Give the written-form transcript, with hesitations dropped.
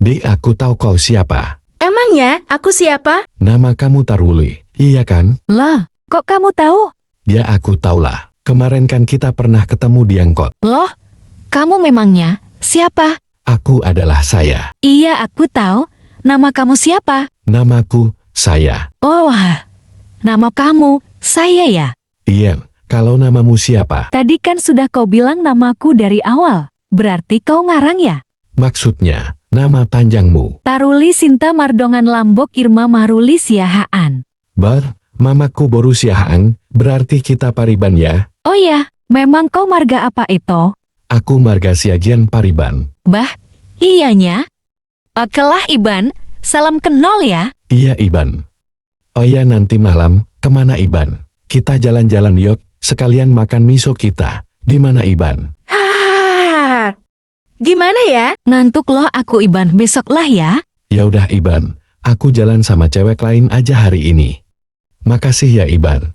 Dek, aku tahu kau siapa. Emangnya aku siapa? Nama kamu Taruli, iya kan? Lah, kok kamu tahu? Ya aku tahulah. Kemarin kan kita pernah ketemu di angkot. Loh, kamu memangnya siapa? Aku adalah saya. Iya, aku tahu. Nama kamu siapa? Namaku saya. Oh, wah. Nama kamu, saya ya? Iya, kalau namamu siapa? Tadi kan sudah kau bilang namaku dari awal. Berarti kau ngarang ya? Maksudnya, nama panjangmu. Taruli Sinta Mardongan Lambok Irma Maruli Siahaan. Bar, mamaku Boru Siahaan, berarti kita pariban ya? Oh ya, memang kau marga apa itu? Aku marga Siagian Pariban. Bah, iyanya? Okelah Iban, salam kenal ya. Iya Iban. Oh ya, nanti malam, kemana Iban? Kita jalan-jalan yuk, sekalian makan miso kita. Di mana Iban? Gimana ya? Ngantuk loh aku Iban, besoklah ya. Ya udah Iban, aku jalan sama cewek lain aja hari ini. Makasih ya Iban.